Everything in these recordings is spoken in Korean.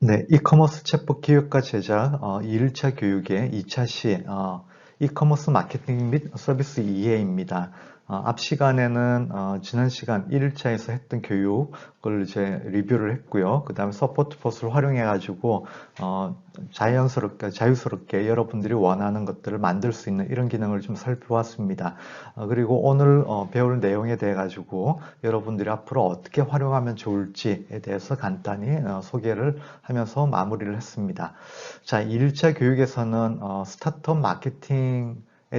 네, 이커머스 챗봇 기획과 제작 2일차 교육의 2차 시 이커머스 마케팅 및 서비스 이해입니다. 앞 시간에는 지난 시간 1일차에서 했던 교육을 이제 리뷰를 했고요. 그 다음에 서포트 포스를 활용해 가지고 자유스럽게 여러분들이 원하는 것들을 만들 수 있는 이런 기능을 좀 살펴봤습니다. 그리고 오늘 배울 내용에 대해 가지고 여러분들이 앞으로 어떻게 활용하면 좋을지에 대해서 간단히 소개를 하면서 마무리를 했습니다. 자, 1차 교육에서는 스타트업 마케팅에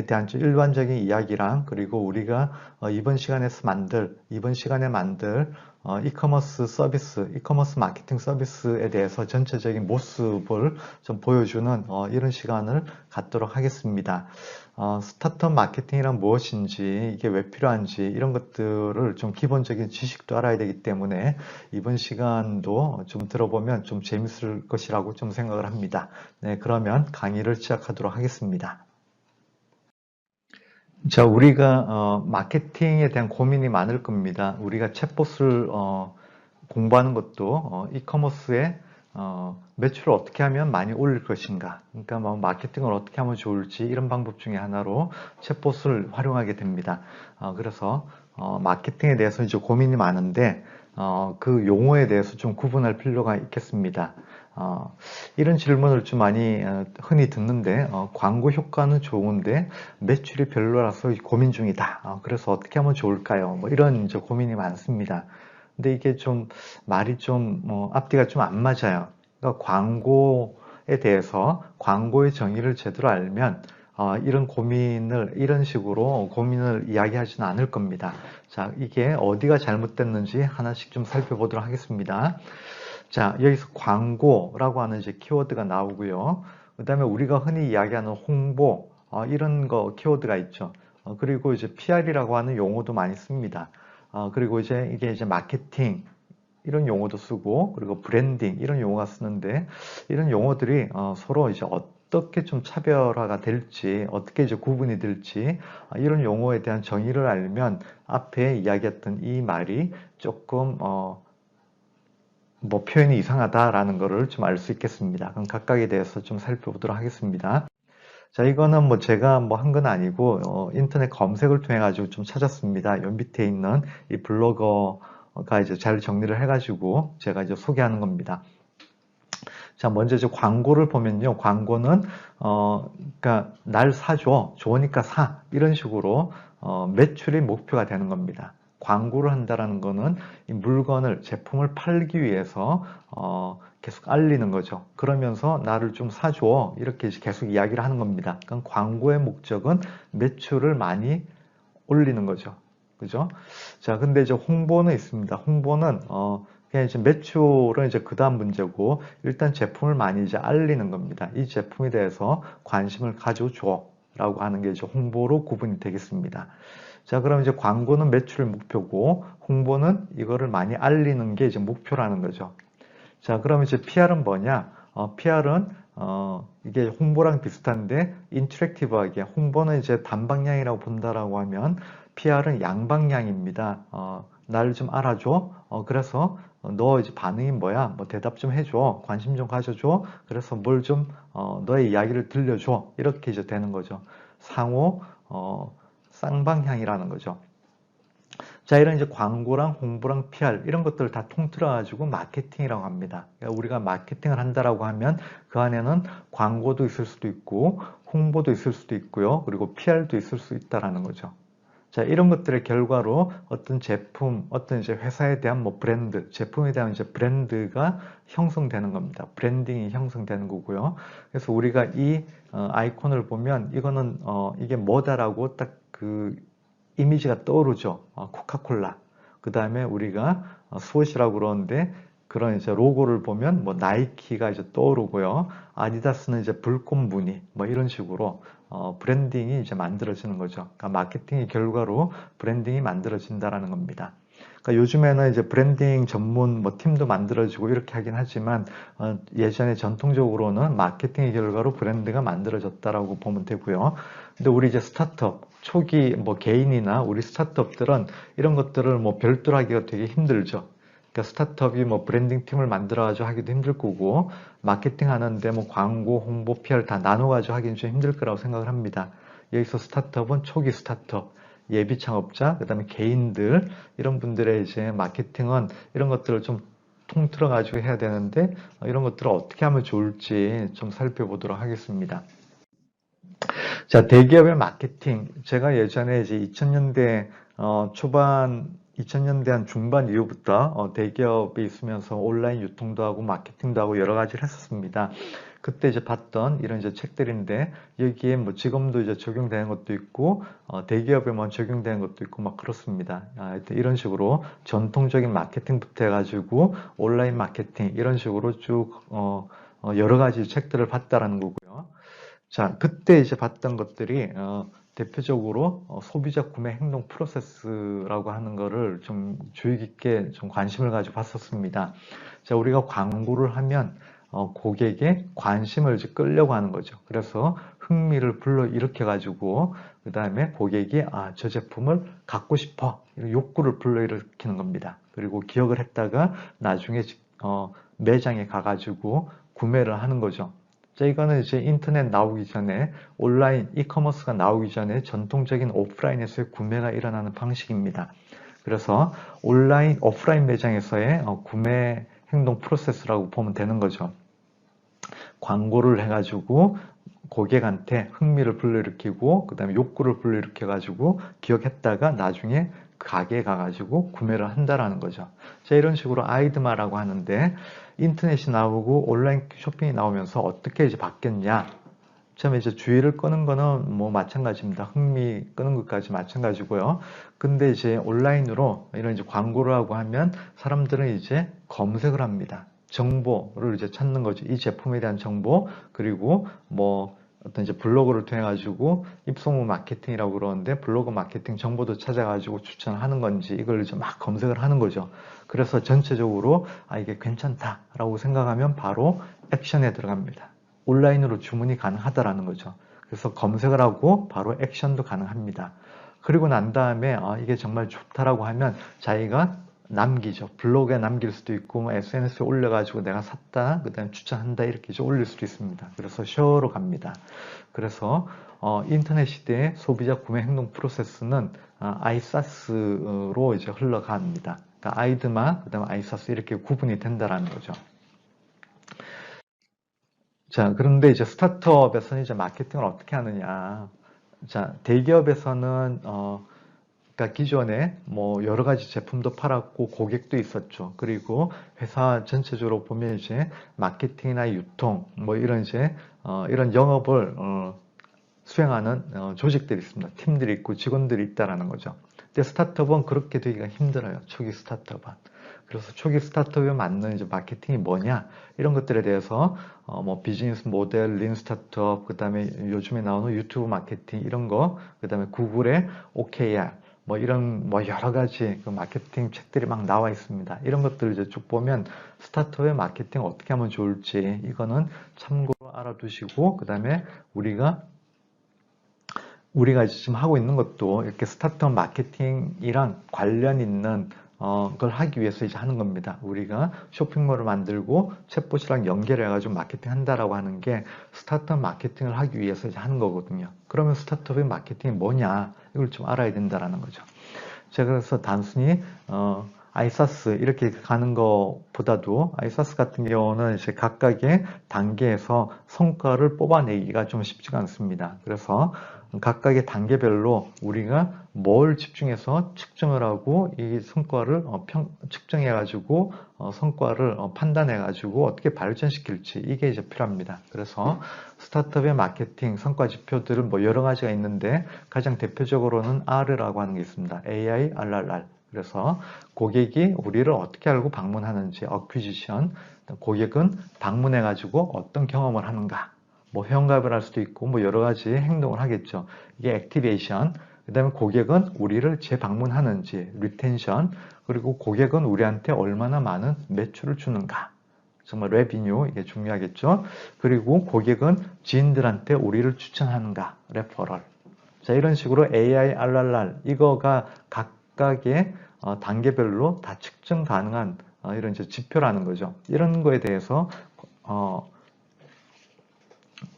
대한 좀 일반적인 이야기랑 그리고 우리가 이번 시간에 만들 이커머스 서비스, 이커머스 마케팅 서비스에 대해서 전체적인 모습을 좀 보여주는 이런 시간을 갖도록 하겠습니다. 스타트업 마케팅이란 무엇인지, 이게 왜 필요한지 이런 것들을 좀 기본적인 지식도 알아야 되기 때문에 이번 시간도 좀 들어보면 좀 재밌을 것이라고 좀 생각을 합니다. 네, 그러면 강의를 시작하도록 하겠습니다. 자, 우리가 마케팅에 대한 고민이 많을 겁니다. 우리가 챗봇을 공부하는 것도 이커머스에 매출을 어떻게 하면 많이 올릴 것인가, 그러니까 뭐 마케팅을 어떻게 하면 좋을지 이런 방법 중에 하나로 챗봇을 활용하게 됩니다. 그래서 마케팅에 대해서 이제 고민이 많은데 그 용어에 대해서 좀 구분할 필요가 있겠습니다. 이런 질문을 좀 많이 흔히 듣는데 광고 효과는 좋은데 매출이 별로라서 고민 중이다. 그래서 어떻게 하면 좋을까요? 뭐 이런 이제 고민이 많습니다. 근데 이게 좀 말이 좀 앞뒤가 좀 안 맞아요. 그러니까 광고에 대해서 광고의 정의를 제대로 알면 이런 식으로 고민을 이야기하지는 않을 겁니다. 자, 이게 어디가 잘못됐는지 하나씩 좀 살펴보도록 하겠습니다. 자, 여기서 광고라고 하는 이제 키워드가 나오고요. 그 다음에 우리가 흔히 이야기하는 홍보, 이런 거 키워드가 있죠. 그리고 이제 PR이라고 하는 용어도 많이 씁니다. 그리고 이제 이게 이제 마케팅, 이런 용어도 쓰고, 그리고 브랜딩, 이런 용어가 쓰는데, 이런 용어들이 서로 이제 어떻게 좀 차별화가 될지, 어떻게 이제 구분이 될지, 이런 용어에 대한 정의를 알면 앞에 이야기했던 이 말이 조금, 뭐 표현이 이상하다라는 것을 좀 알 수 있겠습니다. 그럼 각각에 대해서 좀 살펴보도록 하겠습니다. 자, 이거는 뭐 제가 뭐 한 건 아니고 인터넷 검색을 통해 가지고 좀 찾았습니다. 요 밑에 있는 이 블로거가 이제 잘 정리를 해가지고 제가 이제 소개하는 겁니다. 자, 먼저 이제 광고를 보면요, 광고는 그러니까 날 사줘, 좋으니까 사, 이런 식으로 매출이 목표가 되는 겁니다. 광고를 한다라는 거는 이 물건을, 제품을 팔기 위해서 계속 알리는 거죠. 그러면서 나를 좀 사줘, 이렇게 계속 이야기를 하는 겁니다. 그럼 광고의 목적은 매출을 많이 올리는 거죠. 그죠? 자, 근데 이제 홍보는 있습니다. 홍보는 그냥 이제 매출은 이제 그 다음 문제고, 일단 제품을 많이 이제 알리는 겁니다. 이 제품에 대해서 관심을 가져줘 라고 하는 게 이제 홍보로 구분이 되겠습니다. 자, 그럼 이제 광고는 매출 목표고, 홍보는 이거를 많이 알리는 게 이제 목표라는 거죠. 자, 그럼 이제 PR은 뭐냐? PR은 이게 홍보랑 비슷한데 인터랙티브하게, 홍보는 이제 단방향이라고 본다라고 하면 PR은 양방향입니다. 나를 좀 알아줘. 그래서 너 이제 반응이 뭐야? 뭐 대답 좀 해줘. 관심 좀 가져줘. 그래서 뭘 좀 너의 이야기를 들려줘. 이렇게 이제 되는 거죠. 상호 쌍방향이라는 거죠. 자, 이런 이제 광고랑 홍보랑 PR 이런 것들을 다 통틀어 가지고 마케팅이라고 합니다. 그러니까 우리가 마케팅을 한다라고 하면 그 안에는 광고도 있을 수도 있고 홍보도 있을 수도 있고요. 그리고 PR도 있을 수 있다라는 거죠. 자, 이런 것들의 결과로 어떤 제품, 어떤 이제 회사에 대한 뭐 브랜드, 제품에 대한 이제 브랜드가 형성되는 겁니다. 브랜딩이 형성되는 거고요. 그래서 우리가 이 아이콘을 보면 이거는 이게 뭐다라고 딱 그 이미지가 떠오르죠. 코카콜라. 그 다음에 우리가 스워시라고 그러는데 그런 이제 로고를 보면 뭐 나이키가 이제 떠오르고요. 아디다스는 이제 불꽃 무늬 뭐 이런 식으로 브랜딩이 이제 만들어지는 거죠. 그러니까 마케팅의 결과로 브랜딩이 만들어진다라는 겁니다. 그러니까 요즘에는 이제 브랜딩 전문 뭐 팀도 만들어지고 이렇게 하긴 하지만 예전에 전통적으로는 마케팅의 결과로 브랜드가 만들어졌다라고 보면 되고요. 근데 우리 이제 스타트업 초기 뭐 개인이나 우리 스타트업들은 이런 것들을 뭐 별도로 하기가 되게 힘들죠. 그러니까 스타트업이 뭐 브랜딩 팀을 만들어가지고 하기도 힘들 거고, 마케팅 하는데 뭐 광고, 홍보, PR 다 나눠가지고 하기는 좀 힘들 거라고 생각을 합니다. 여기서 스타트업은 초기 스타트업, 예비 창업자, 그 다음에 개인들, 이런 분들의 이제 마케팅은 이런 것들을 좀 통틀어 가지고 해야 되는데, 이런 것들을 어떻게 하면 좋을지 좀 살펴보도록 하겠습니다. 자, 대기업의 마케팅. 제가 예전에 이제 2000년대 초반, 2000년대 한 중반 이후부터 대기업에 있으면서 온라인 유통도 하고 마케팅도 하고 여러 가지를 했었습니다. 그때 이제 봤던 이런 이제 책들인데, 여기에 뭐 지금도 이제 적용되는 것도 있고, 대기업에만 적용되는 것도 있고 막 그렇습니다. 하여튼 이런 식으로 전통적인 마케팅부터 해가지고 온라인 마케팅 이런 식으로 쭉 여러 가지 책들을 봤다라는 거고요. 자, 그때 이제 봤던 것들이 대표적으로 소비자 구매 행동 프로세스라고 하는 거를 좀 주의 깊게 좀 관심을 가지고 봤었습니다. 자, 우리가 광고를 하면 고객의 관심을 이제 끌려고 하는 거죠. 그래서 흥미를 불러일으켜 가지고 그 다음에 고객이 저 제품을 갖고 싶어 이런 욕구를 불러일으키는 겁니다. 그리고 기억을 했다가 나중에 매장에 가가지고 구매를 하는 거죠. 자, 이거는 이제 인터넷 나오기 전에 온라인 이커머스가 나오기 전에 전통적인 오프라인에서의 구매가 일어나는 방식입니다. 그래서 온라인, 오프라인 매장에서의 구매 행동 프로세스라고 보면 되는 거죠. 광고를 해가지고 고객한테 흥미를 불러일으키고 그 다음에 욕구를 불러일으켜가지고 기억했다가 나중에 가게에 가가지고 구매를 한다라는 거죠. 자, 이런 식으로 아이드마라고 하는데 인터넷이 나오고 온라인 쇼핑이 나오면서 어떻게 이제 바뀌었냐? 처음에 이제 주의를 끄는 거는 뭐 마찬가지입니다. 흥미 끄는 것까지 마찬가지고요. 근데 이제 온라인으로 이런 이제 광고를 하고 하면 사람들은 이제 검색을 합니다. 정보를 이제 찾는 거죠. 이 제품에 대한 정보, 그리고 뭐 어떤 이제 블로그를 통해 가지고 입소문 마케팅이라고 그러는데 블로그 마케팅 정보도 찾아가지고 추천하는 건지 이걸 이제 막 검색을 하는 거죠. 그래서 전체적으로 이게 괜찮다라고 생각하면 바로 액션에 들어갑니다. 온라인으로 주문이 가능하다라는 거죠. 그래서 검색을 하고 바로 액션도 가능합니다. 그리고 난 다음에 이게 정말 좋다라고 하면 자기가 남기죠. 블로그에 남길 수도 있고 뭐 SNS에 올려가지고 내가 샀다, 그 다음에 추천한다 이렇게 이제 올릴 수도 있습니다. 그래서 쉐어로 갑니다. 그래서 인터넷 시대의 소비자 구매 행동 프로세스는 아이사스로 이제 흘러갑니다. 그러니까 아이드마, 그 다음에 아이사스 이렇게 구분이 된다라는 거죠. 자, 그런데 이제 스타트업에서는 이제 마케팅을 어떻게 하느냐. 자, 대기업에서는, 그러니까 기존에 뭐 여러 가지 제품도 팔았고 고객도 있었죠. 그리고 회사 전체적으로 보면 이제 마케팅이나 유통, 뭐 이런 이제, 이런 영업을, 수행하는 조직들이 있습니다. 팀들이 있고 직원들이 있다라는 거죠. 근데 스타트업은 그렇게 되기가 힘들어요. 초기 스타트업은. 그래서 초기 스타트업에 맞는 이제 마케팅이 뭐냐 이런 것들에 대해서 뭐 비즈니스 모델, 린 스타트업, 그 다음에 요즘에 나오는 유튜브 마케팅 이런 거, 그 다음에 구글의 OKR 뭐 이런 뭐 여러 가지 그 마케팅 책들이 막 나와 있습니다. 이런 것들을 이제 쭉 보면 스타트업의 마케팅 어떻게 하면 좋을지 이거는 참고로 알아두시고 그 다음에 우리가 지금 하고 있는 것도 이렇게 스타트업 마케팅이랑 관련 있는 걸 하기 위해서 이제 하는 겁니다. 우리가 쇼핑몰을 만들고 챗봇이랑 연결해가지고 마케팅 한다라고 하는 게 스타트업 마케팅을 하기 위해서 이제 하는 거거든요. 그러면 스타트업의 마케팅이 뭐냐 이걸 좀 알아야 된다라는 거죠. 제가 그래서 단순히 아이사스 이렇게 가는 것보다도 아이사스 같은 경우는 이제 각각의 단계에서 성과를 뽑아내기가 좀 쉽지가 않습니다. 그래서 각각의 단계별로 우리가 뭘 집중해서 측정을 하고 이 성과를 측정해가지고 성과를 판단해가지고 어떻게 발전시킬지 이게 이제 필요합니다. 그래서 스타트업의 마케팅 성과 지표들은 뭐 여러 가지가 있는데 가장 대표적으로는 R이라고 하는 게 있습니다. AI, RRR. 그래서 고객이 우리를 어떻게 알고 방문하는지, 어퀴지션, 고객은 방문해가지고 어떤 경험을 하는가, 뭐 회원가입을 할 수도 있고 뭐 여러 가지 행동을 하겠죠. 이게 액티베이션, 그 다음에 고객은 우리를 재방문하는지, 리텐션, 그리고 고객은 우리한테 얼마나 많은 매출을 주는가. 정말 레비뉴 이게 중요하겠죠. 그리고 고객은 지인들한테 우리를 추천하는가, 레퍼럴. 자, 이런 식으로 AI, RRR 이거가 각각의 단계별로 다 측정 가능한 이런 이제 지표라는 거죠. 이런 거에 대해서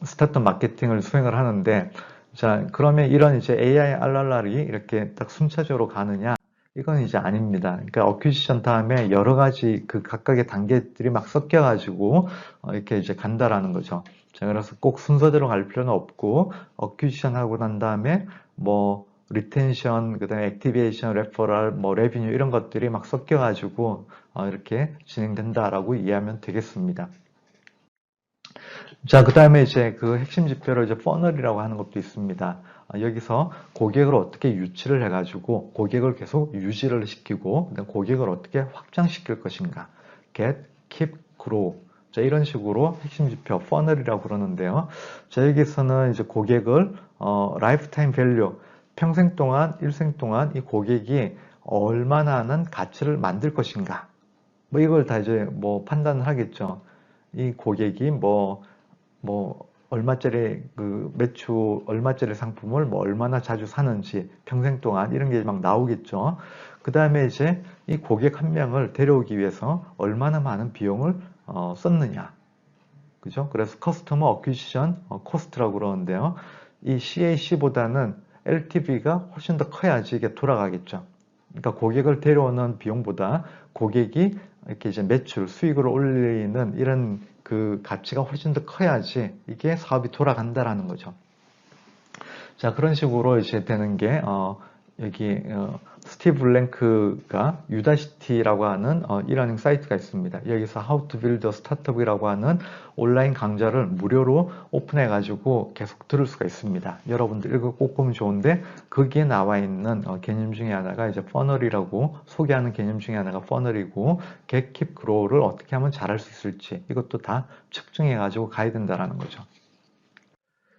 스타트업 마케팅을 수행을 하는데, 자, 그러면 이런 이제 AI RRR이 이렇게 딱 순차적으로 가느냐? 이건 이제 아닙니다. 그러니까 어퀴지션 다음에 여러 가지 그 각각의 단계들이 막 섞여가지고 이렇게 이제 간다라는 거죠. 자, 그래서 꼭 순서대로 갈 필요는 없고 어퀴지션 하고 난 다음에 뭐 리텐션, 그다음에 액티베이션, 레퍼럴, 뭐 레비뉴 이런 것들이 막 섞여가지고 이렇게 진행된다라고 이해하면 되겠습니다. 자, 그 다음에 이제 그 핵심 지표로 이제 퍼널이라고 하는 것도 있습니다. 여기서 고객을 어떻게 유치를 해가지고 고객을 계속 유지를 시키고 그다음 고객을 어떻게 확장시킬 것인가. Get, Keep, Grow. 자, 이런 식으로 핵심 지표 퍼널이라고 그러는데요. 자, 여기서는 이제 고객을 라이프타임 밸류, 평생 동안, 일생 동안 이 고객이 얼마나 하는 가치를 만들 것인가. 뭐 이걸 다 이제 뭐 판단을 하겠죠. 이 고객이 얼마짜리 그 매출, 얼마짜리 상품을 뭐 얼마나 자주 사는지 평생 동안 이런 게 막 나오겠죠. 그 다음에 이제 이 고객 한 명을 데려오기 위해서 얼마나 많은 비용을 썼느냐. 그죠? 그래서 커스터머 어퀴지션 코스트라고 그러는데요. 이 CAC보다는 LTV가 훨씬 더 커야지 이게 돌아가겠죠. 그러니까 고객을 데려오는 비용보다 고객이 이렇게 이제 매출, 수익을 올리는 이런 그 가치가 훨씬 더 커야지 이게 사업이 돌아간다라는 거죠. 자, 그런 식으로 이제 되는 게, 여기, 스티브 블랭크가 유다시티라고 하는 이러닝 사이트가 있습니다. 여기서 How to Build a Startup이라고 하는 온라인 강좌를 무료로 오픈해가지고 계속 들을 수가 있습니다. 여러분들 이거 꼭 보면 좋은데, 거기에 나와 있는 개념 중에 하나가 이제 퍼널이라고 소개하는 개념 중에 하나가 퍼널이고, Get, Keep, Grow를 어떻게 하면 잘할 수 있을지 이것도 다 측정해가지고 가야 된다라는 거죠.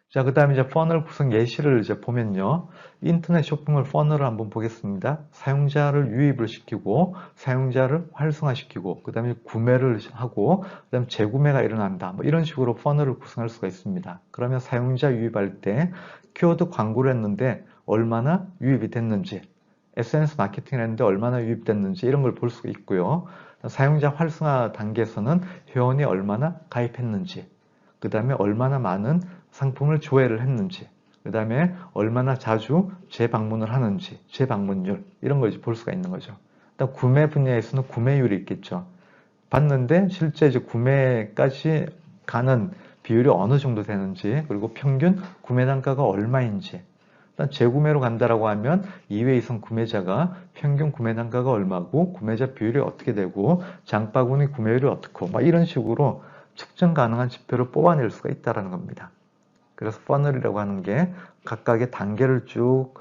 자, 그 다음에 이제 퍼널 구성 예시를 이제 보면요. 인터넷 쇼핑몰 퍼널을 한번 보겠습니다. 사용자를 유입을 시키고, 사용자를 활성화시키고, 그 다음에 구매를 하고, 그 다음에 재구매가 일어난다. 뭐 이런 식으로 퍼널을 구성할 수가 있습니다. 그러면 사용자 유입할 때 키워드 광고를 했는데 얼마나 유입이 됐는지, SNS 마케팅을 했는데 얼마나 유입됐는지 이런 걸 볼 수가 있고요. 사용자 활성화 단계에서는 회원이 얼마나 가입했는지, 그 다음에 얼마나 많은 상품을 조회를 했는지, 그 다음에 얼마나 자주 재방문을 하는지, 재방문율 이런 걸 볼 수가 있는 거죠. 일단 구매 분야에서는 구매율이 있겠죠. 봤는데 실제 이제 구매까지 가는 비율이 어느 정도 되는지, 그리고 평균 구매 단가가 얼마인지. 일단 재구매로 간다라고 하면 2회 이상 구매자가 평균 구매 단가가 얼마고 구매자 비율이 어떻게 되고 장바구니 구매율이 어떻고 막 이런 식으로 측정 가능한 지표를 뽑아낼 수가 있다는 겁니다. 그래서 퍼널이라고 하는 게 각각의 단계를 쭉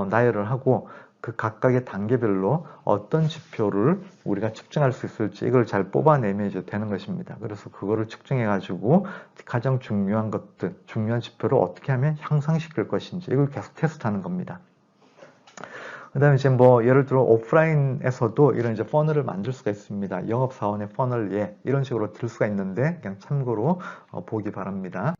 나열을 하고 그 각각의 단계별로 어떤 지표를 우리가 측정할 수 있을지 이걸 잘 뽑아내면 이제 되는 것입니다. 그래서 그거를 측정해 가지고 가장 중요한 것들, 중요한 지표를 어떻게 하면 향상시킬 것인지 이걸 계속 테스트하는 겁니다. 그 다음에 이제 뭐 예를 들어 오프라인에서도 이런 이제 퍼널을 만들 수가 있습니다. 영업사원의 퍼널 이런 식으로 들 수가 있는데 그냥 참고로 보기 바랍니다.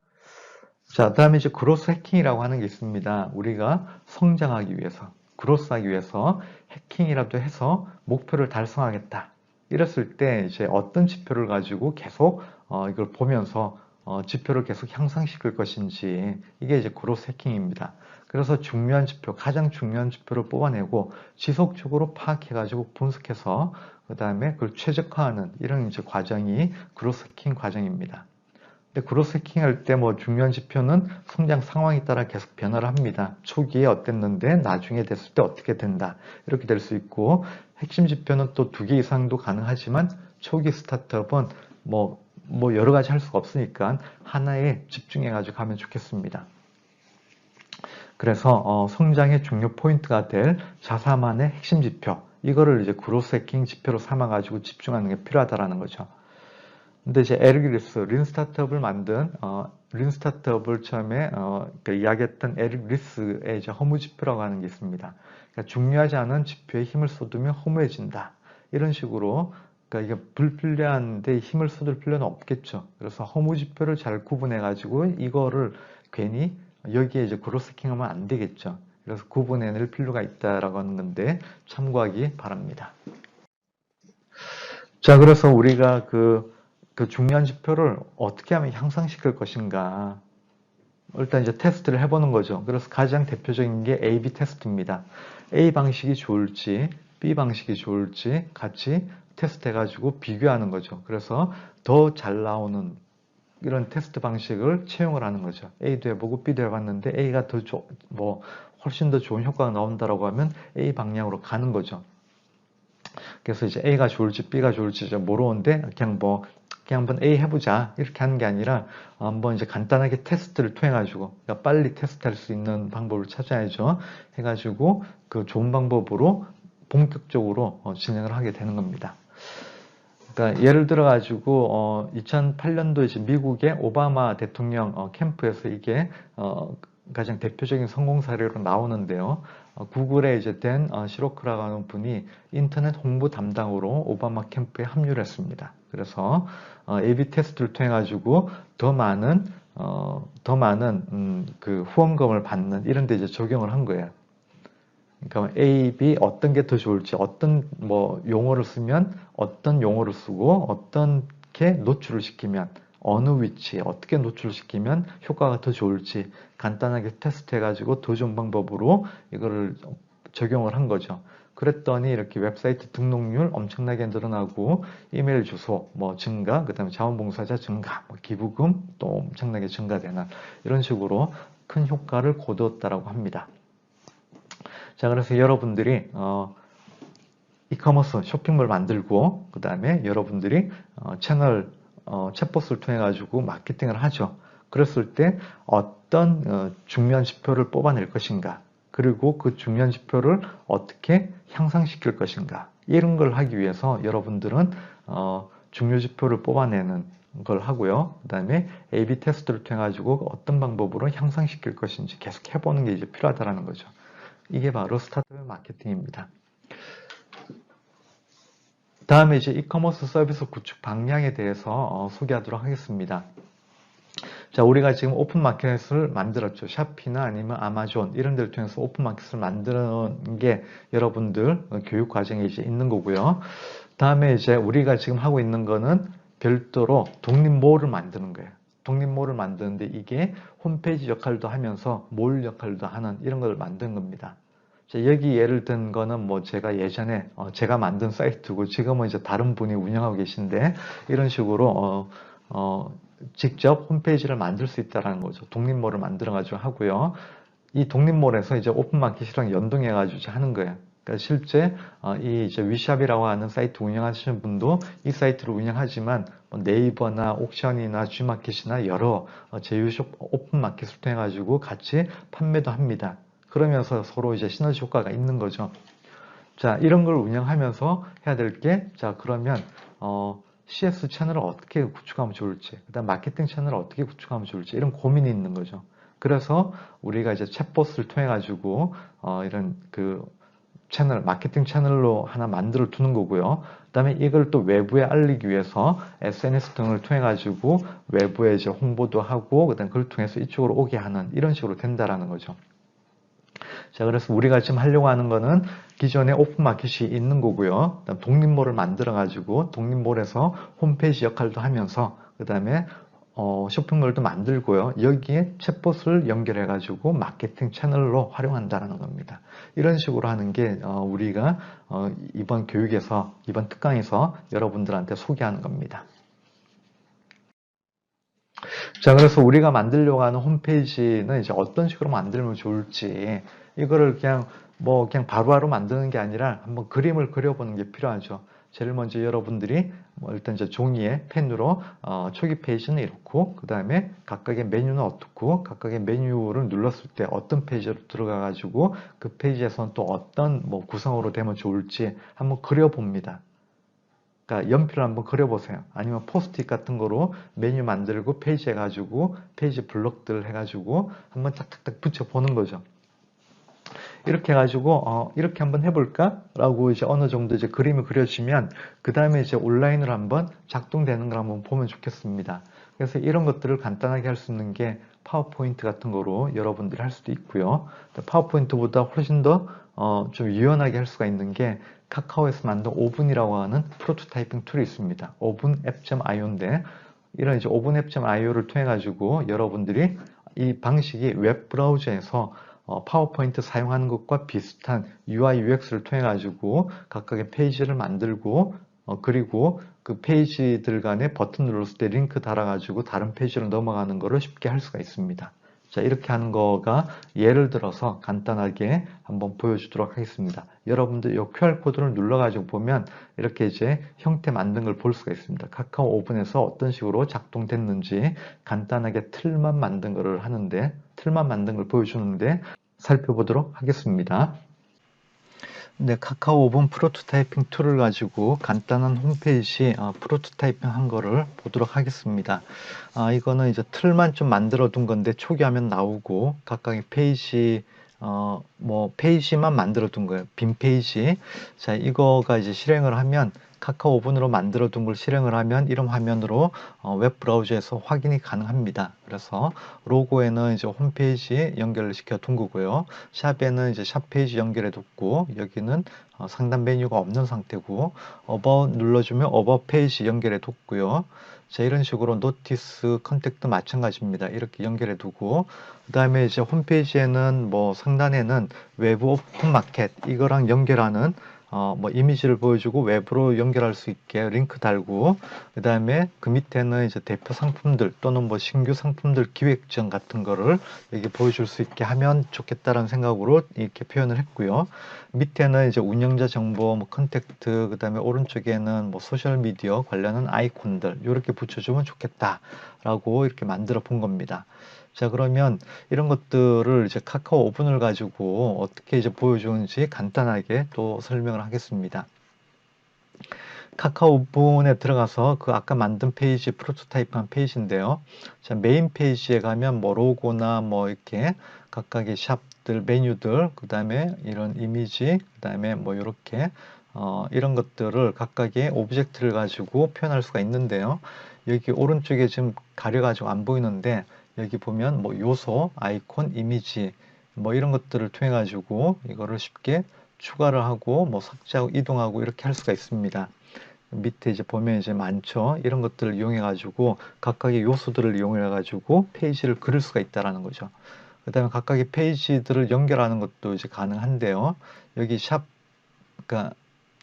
자, 다음에 이제 그로스 해킹이라고 하는 게 있습니다. 우리가 성장하기 위해서, 그로스하기 위해서 해킹이라도 해서 목표를 달성하겠다. 이랬을 때 이제 어떤 지표를 가지고 계속 이걸 보면서 지표를 계속 향상시킬 것인지 이게 이제 그로스 해킹입니다. 그래서 중요한 지표, 가장 중요한 지표를 뽑아내고 지속적으로 파악해가지고 분석해서 그 다음에 그걸 최적화하는 이런 이제 과정이 그로스 해킹 과정입니다. 그로스 해킹할 때 뭐 중요한 지표는 성장 상황에 따라 계속 변화를 합니다. 초기에 어땠는데 나중에 됐을 때 어떻게 된다. 이렇게 될 수 있고 핵심 지표는 또 2개 이상도 가능하지만 초기 스타트업은 뭐 여러 가지 할 수가 없으니까 하나에 집중해가지고 가면 좋겠습니다. 그래서 성장의 중요 포인트가 될 자사만의 핵심 지표 이거를 이제 그로스 해킹 지표로 삼아가지고 집중하는 게 필요하다라는 거죠. 근데 이제 에릭 리스, 린 스타트업을 만든, 린 스타트업을 처음에, 이야기했던 에릭 리스의 이제 허무 지표라고 하는 게 있습니다. 그러니까 중요하지 않은 지표에 힘을 쏟으면 허무해진다. 이런 식으로, 그러니까 이게 불필요한데 힘을 쏟을 필요는 없겠죠. 그래서 허무 지표를 잘 구분해가지고 이거를 괜히 여기에 이제 그로스킹 하면 안 되겠죠. 그래서 구분해낼 필요가 있다라고 하는 건데 참고하기 바랍니다. 자, 그래서 우리가 그 중요한 지표를 어떻게 하면 향상시킬 것인가. 일단 이제 테스트를 해보는 거죠. 그래서 가장 대표적인 게 A-B 테스트입니다. A 방식이 좋을지, B 방식이 좋을지 같이 테스트해가지고 비교하는 거죠. 그래서 더 잘 나오는 이런 테스트 방식을 채용을 하는 거죠. A도 해보고 B도 해봤는데 A가 훨씬 더 좋은 효과가 나온다라고 하면 A 방향으로 가는 거죠. 그래서 이제 A가 좋을지 B가 좋을지 이제 모르는데 그냥 한번 A 해보자 이렇게 하는 게 아니라 한번 이제 간단하게 테스트를 통해 가지고 그러니까 빨리 테스트할 수 있는 방법을 찾아야죠. 해가지고 그 좋은 방법으로 본격적으로 진행을 하게 되는 겁니다. 그러니까 예를 들어 가지고 2008년도 이제 미국의 오바마 대통령 캠프에서 이게 가장 대표적인 성공 사례로 나오는데요. 구글에 이제 된 시로크라고 하는 분이 인터넷 홍보 담당으로 오바마 캠프에 합류를 했습니다. 그래서 A/B 테스트를 통해 가지고 더 많은 그 후원금을 받는 이런 데 이제 적용을 한 거예요. 그러니까 A, B 어떤 게 더 좋을지, 어떤 용어를 쓰면 어떤 용어를 쓰고 어떻게 노출을 시키면 어느 위치에 어떻게 노출을 시키면 효과가 더 좋을지 간단하게 테스트해가지고 더 좋은 방법으로 이거를 적용을 한 거죠. 그랬더니 이렇게 웹사이트 등록률 엄청나게 늘어나고 이메일 주소 증가, 그다음에 자원봉사자 증가, 기부금 또 엄청나게 증가되는 이런 식으로 큰 효과를 거두었다라고 합니다. 자, 그래서 여러분들이 이커머스 쇼핑몰 만들고 그 다음에 여러분들이 채널 챗봇을 통해 가지고 마케팅을 하죠. 그랬을 때 어떤 중요한 지표를 뽑아낼 것인가, 그리고 그 중요한 지표를 어떻게 향상시킬 것인가, 이런 걸 하기 위해서 여러분들은 중요 지표를 뽑아내는 걸 하고요. 그 다음에 A/B 테스트를 통해 가지고 어떤 방법으로 향상시킬 것인지 계속 해보는 게 이제 필요하다는 거죠. 이게 바로 스타트업 마케팅입니다. 다음에 이제 이커머스 서비스 구축 방향에 대해서 소개하도록 하겠습니다. 자, 우리가 지금 오픈마켓을 만들었죠. 샤피나 아니면 아마존 이런 데를 통해서 오픈마켓을 만드는 게 여러분들 교육 과정에 이제 있는 거고요. 다음에 이제 우리가 지금 하고 있는 거는 별도로 독립몰을 만드는 거예요. 독립몰을 만드는데 이게 홈페이지 역할도 하면서 몰 역할도 하는 이런 걸 만든 겁니다. 자, 여기 예를 든 거는 제가 예전에 제가 만든 사이트고 지금은 이제 다른 분이 운영하고 계신데 이런 식으로 직접 홈페이지를 만들 수 있다는 거죠. 독립몰을 만들어 가지고 하고요. 이 독립몰에서 이제 오픈마켓이랑 연동해 가지고 하는 거예요. 그러니까 실제 이 이제 위샵이라고 하는 사이트 운영하시는 분도 이 사이트를 운영하지만 네이버나 옥션이나 G마켓이나 여러 제휴숍 오픈마켓을 통해 가지고 같이 판매도 합니다. 그러면서 서로 이제 시너지 효과가 있는 거죠. 자, 이런 걸 운영하면서 해야 될 게, 자, 그러면 CS 채널을 어떻게 구축하면 좋을지, 그다음 마케팅 채널을 어떻게 구축하면 좋을지 이런 고민이 있는 거죠. 그래서 우리가 이제 챗봇을 통해 가지고 이런 그 채널, 마케팅 채널로 하나 만들어 두는 거고요. 그다음에 이걸 또 외부에 알리기 위해서 SNS 등을 통해 가지고 외부에 이제 홍보도 하고 그다음 그걸 통해서 이쪽으로 오게 하는 이런 식으로 된다라는 거죠. 자, 그래서 우리가 지금 하려고 하는 거는 기존에 오픈마켓이 있는 거고요. 독립몰을 만들어가지고 독립몰에서 홈페이지 역할도 하면서 그 다음에 쇼핑몰도 만들고요. 여기에 챗봇을 연결해가지고 마케팅 채널로 활용한다는 겁니다. 이런 식으로 하는 게 우리가 이번 교육에서 이번 특강에서 여러분들한테 소개하는 겁니다. 자, 그래서 우리가 만들려고 하는 홈페이지는 이제 어떤 식으로 만들면 좋을지, 이거를 그냥 바로바로 만드는 게 아니라 한번 그림을 그려보는 게 필요하죠. 제일 먼저 여러분들이 일단 이제 종이에 펜으로 초기 페이지는 이렇고, 그 다음에 각각의 메뉴는 어떻고, 각각의 메뉴를 눌렀을 때 어떤 페이지로 들어가가지고 그 페이지에서는 또 어떤 구성으로 되면 좋을지 한번 그려봅니다. 그러니까 연필을 한번 그려보세요. 아니면 포스트잇 같은 거로 메뉴 만들고 페이지 해가지고 페이지 블록들 해가지고 한번 탁탁탁 붙여보는 거죠. 이렇게 해가지고 이렇게 한번 해볼까? 라고 이제 어느 정도 이제 그림을 그려주면 그 다음에 이제 온라인으로 한번 작동되는 걸 한번 보면 좋겠습니다. 그래서 이런 것들을 간단하게 할 수 있는 게 파워포인트 같은 거로 여러분들이 할 수도 있고요. 파워포인트보다 훨씬 더 좀 유연하게 할 수가 있는 게 카카오에서 만든 오븐이라고 하는 프로토타이핑 툴이 있습니다. 오븐 앱.io인데 이런 이제 오븐 앱.io를 통해 가지고 여러분들이 이 방식이 웹 브라우저에서 파워포인트 사용하는 것과 비슷한 UI, UX를 통해 가지고 각각의 페이지를 만들고 그리고 그 페이지들 간에 버튼 눌렀을 때 링크 달아가지고 다른 페이지로 넘어가는 것을 쉽게 할 수가 있습니다. 자, 이렇게 하는 거가 예를 들어서 간단하게 한번 보여주도록 하겠습니다. 여러분들 이 QR코드를 눌러가지고 보면 이렇게 이제 형태 만든 걸 볼 수가 있습니다. 카카오 오븐에서 어떤 식으로 작동됐는지 간단하게 틀만 만든 거를 하는데, 틀만 만든 걸 보여주는데 살펴보도록 하겠습니다. 네, 카카오 오븐 프로토타이핑 툴을 가지고 간단한 홈페이지 프로토타이핑 한 거를 보도록 하겠습니다. 이거는 이제 틀만 좀 만들어 둔 건데 초기 화면 나오고 각각의 페이지 뭐 페이지만 만들어 둔 거예요. 빈 페이지. 자, 이거가 이제 실행을 하면 카카오 오븐으로 만들어 둔 걸 실행을 하면 이런 화면으로 웹 브라우저에서 확인이 가능합니다. 그래서 로고에는 이제 홈페이지 연결을 시켜 둔 거고요. 샵에는 이제 샵 페이지 연결해 뒀고 여기는 상단 메뉴가 없는 상태고 어바웃 눌러주면 어바웃 페이지 연결해 뒀고요. 자, 이런 식으로 노티스, 컨택트 마찬가지입니다. 이렇게 연결해 두고 그 다음에 이제 홈페이지에는 뭐 상단에는 외부 오픈 마켓 이거랑 연결하는 뭐 이미지를 보여주고 외부로 연결할 수 있게 링크 달고 그 다음에 그 밑에는 이제 대표 상품들 또는 뭐 신규 상품들 기획전 같은 거를 여기 보여줄 수 있게 하면 좋겠다라는 생각으로 이렇게 표현을 했고요. 밑에는 이제 운영자 정보, 뭐 컨택트, 그 다음에 오른쪽에는 뭐 소셜 미디어 관련한 아이콘들 이렇게 붙여주면 좋겠다라고 이렇게 만들어 본 겁니다. 자, 그러면 이런 것들을 이제 카카오 오븐을 가지고 어떻게 이제 보여주는지 간단하게 또 설명을 하겠습니다. 카카오 오븐에 들어가서 그 아까 만든 페이지 프로토타입한 페이지인데요. 자, 메인 페이지에 가면 뭐 로고나 뭐 이렇게 각각의 샵들, 메뉴들, 그 다음에 이런 이미지, 그 다음에 뭐 이렇게 이런 것들을 각각의 오브젝트를 가지고 표현할 수가 있는데요. 여기 오른쪽에 지금 가려가지고 안 보이는데 여기 보면 뭐 요소, 아이콘, 이미지 뭐 이런 것들을 통해 가지고 이거를 쉽게 추가를 하고 뭐 삭제하고 이동하고 이렇게 할 수가 있습니다. 밑에 이제 보면 이제 많죠. 이런 것들을 이용해 가지고 각각의 요소들을 이용해 가지고 페이지를 그릴 수가 있다라는 거죠. 그 다음에 각각의 페이지들을 연결하는 것도 이제 가능한데요. 여기 샵, 그러니까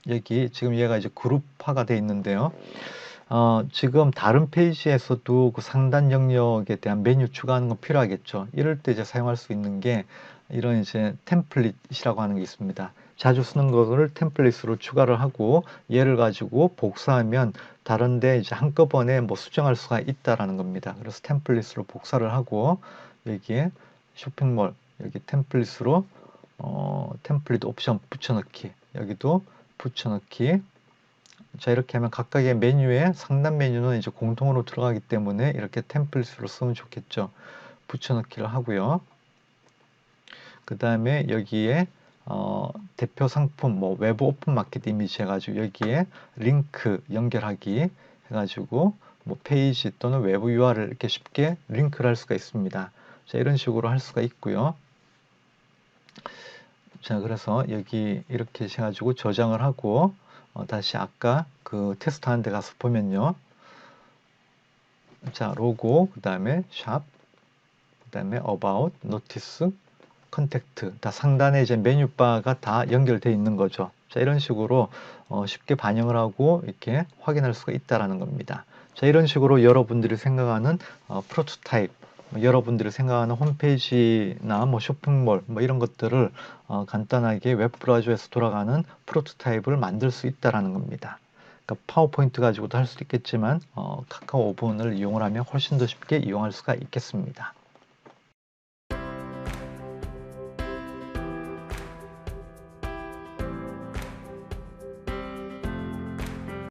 여기 지금 얘가 이제 그룹화가 되어 있는데요. 지금 다른 페이지에서도 그 상단 영역에 대한 메뉴 추가하는 건 필요하겠죠. 이럴 때 이제 사용할 수 있는 게 이런 이제 템플릿이라고 하는 게 있습니다. 자주 쓰는 거를 템플릿으로 추가를 하고 얘를 가지고 복사하면 다른데 이제 한꺼번에 뭐 수정할 수가 있다라는 겁니다. 그래서 템플릿으로 복사를 하고 여기에 쇼핑몰 여기 템플릿으로 템플릿 옵션 붙여넣기 여기도 붙여넣기. 자, 이렇게 하면 각각의 메뉴에 상단 메뉴는 이제 공통으로 들어가기 때문에 이렇게 템플릿으로 쓰면 좋겠죠. 붙여넣기를 하고요. 그 다음에 여기에 대표 상품 뭐 외부 오픈 마켓 이미지 해가지고 여기에 링크 연결하기 해가지고 뭐 페이지 또는 외부 UR을 이렇게 쉽게 링크를 할 수가 있습니다. 자, 이런 식으로 할 수가 있고요. 자, 그래서 여기 이렇게 해가지고 저장을 하고 다시 아까 그 테스트 하는 데 가서 보면요. 자, 로고, 그 다음에 샵, 그 다음에 about, notice, 컨택트 다 상단에 이제 메뉴바가 다 연결되어 있는 거죠. 자, 이런 식으로 쉽게 반영을 하고 이렇게 확인할 수가 있다라는 겁니다. 자, 이런 식으로 여러분들이 생각하는 프로토타입, 여러분들이 생각하는 홈페이지나 뭐 쇼핑몰 뭐 이런 것들을 간단하게 웹 브라우저에서 돌아가는 프로토타입을 만들 수 있다라는 겁니다. 그러니까 파워포인트 가지고도 할 수 있겠지만 카카오 오븐을 이용을 하면 훨씬 더 쉽게 이용할 수가 있겠습니다.